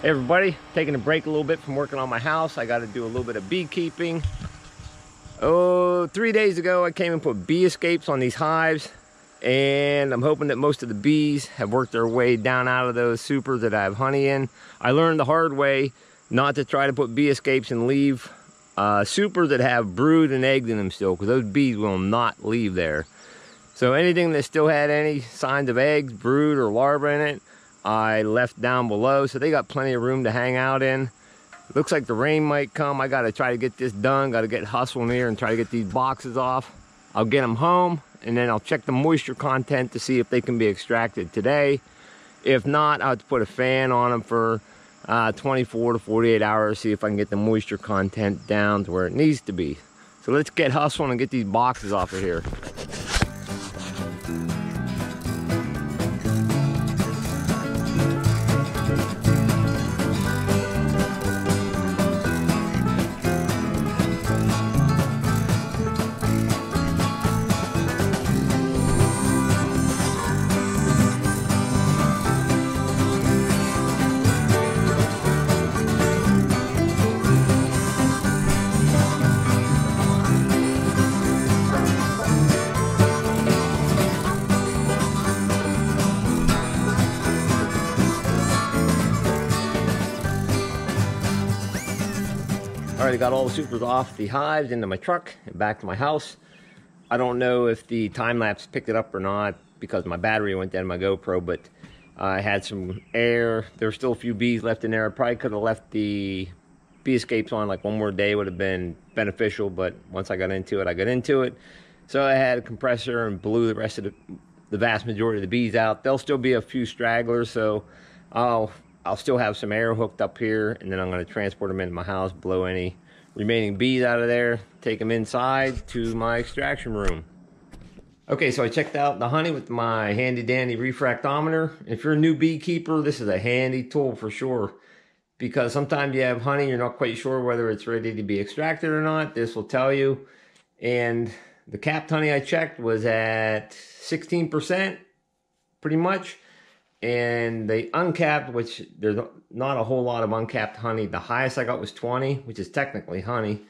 Hey everybody, taking a break a little bit from working on my house. I got to do a little bit of beekeeping. 3 days ago I came and put bee escapes on these hives, and I'm hoping that most of the bees have worked their way down out of those supers that I have honey in. I learned the hard way not to try to put bee escapes and leave supers that have brood and eggs in them still, because those bees will not leave there. So anything that still had any signs of eggs, brood, or larvae in it, I left down below, so they got plenty of room to hang out in. It looks like the rain might come. I got to try to get this done. Got to get hustling here and try to get these boxes off. I'll get them home, and then I'll check the moisture content to see if they can be extracted today. If not, I'll have to put a fan on them for 24 to 48 hours, see if I can get the moisture content down to where it needs to be. So let's get hustling and get these boxes off of here. Alright, I got all the supers off the hives into my truck and back to my house. I don't know if the time-lapse picked it up or not because my battery went down my GoPro, but I had some air. There were still a few bees left in there. I probably could have left the bee escapes on like one more day, would have been beneficial, but once I got into it, I got into it. So I had a compressor and blew the rest of the vast majority of the bees out. There'll still be a few stragglers, so I'll still have some air hooked up here, and then I'm going to transport them into my house, blow any remaining bees out of there, take them inside to my extraction room. Okay, so I checked out the honey with my handy dandy refractometer. If you're a new beekeeper, this is a handy tool for sure, because sometimes you have honey, you're not quite sure whether it's ready to be extracted or not. This will tell you. And the capped honey I checked was at 16%, pretty much. And the uncapped, which there's not a whole lot of uncapped honey, the highest I got was 20, which is technically honey,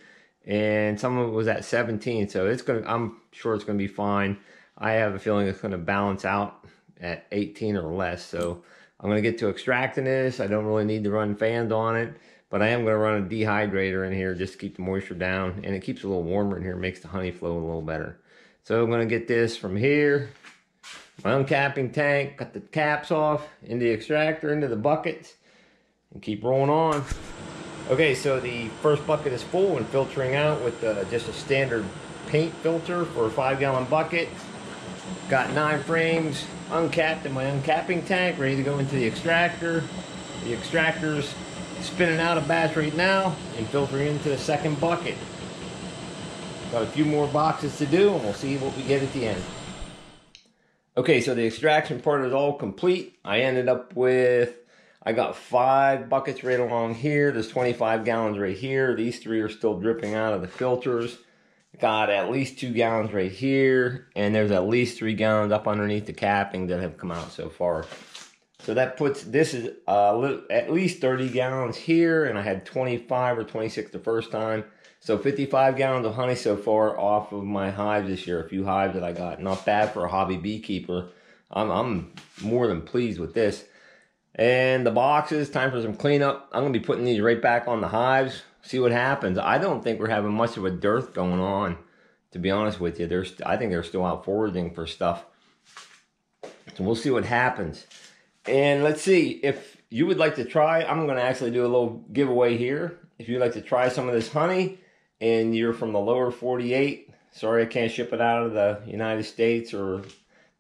and some of it was at 17, so I'm sure it's gonna be fine. I have a feeling it's gonna balance out at 18 or less, so I'm gonna get to extracting this. I don't really need to run fans on it, but I am gonna run a dehydrator in here just to keep the moisture down, and it keeps it a little warmer in here, makes the honey flow a little better. So I'm gonna get this from here, my uncapping tank, cut the caps off, into the extractor, into the buckets, and keep rolling on. Okay, so the first bucket is full and filtering out with just a standard paint filter for a 5-gallon bucket. Got 9 frames uncapped in my uncapping tank, ready to go into the extractor. The extractor's spinning out a batch right now and filtering into the second bucket. Got a few more boxes to do, and we'll see what we get at the end. Okay, so the extraction part is all complete. I ended up with, I got 5 buckets right along here. There's 25 gallons right here. These 3 are still dripping out of the filters. Got at least 2 gallons right here. And there's at least 3 gallons up underneath the capping that have come out so far. So that puts, this is at least 30 gallons here. And I had 25 or 26 the first time. So 55 gallons of honey so far off of my hives this year. A few hives that I got. Not bad for a hobby beekeeper. I'm more than pleased with this. And the boxes, time for some cleanup. I'm going to be putting these right back on the hives. See what happens. I don't think we're having much of a dearth going on, to be honest with you. I think they're still out foraging for stuff. So we'll see what happens. And let's see, if you would like to try, I'm going to actually do a little giveaway here. If you'd like to try some of this honey, and you're from the lower 48, sorry I can't ship it out of the United States or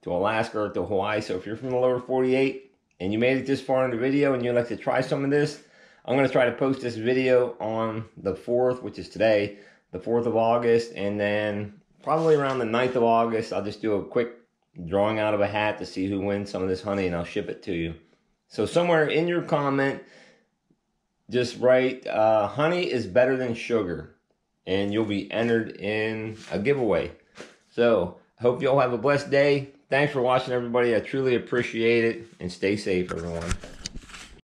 to Alaska or to Hawaii. So if you're from the lower 48 and you made it this far in the video and you'd like to try some of this, I'm going to try to post this video on the 4th, which is today, the 4th of August, and then probably around the 9th of August, I'll just do a quick drawing out of a hat to see who wins some of this honey, and I'll ship it to you. So somewhere in your comment, just write, honey is better than sugar, and you'll be entered in a giveaway. So, hope you all have a blessed day. Thanks for watching, everybody. I truly appreciate it, and stay safe, everyone.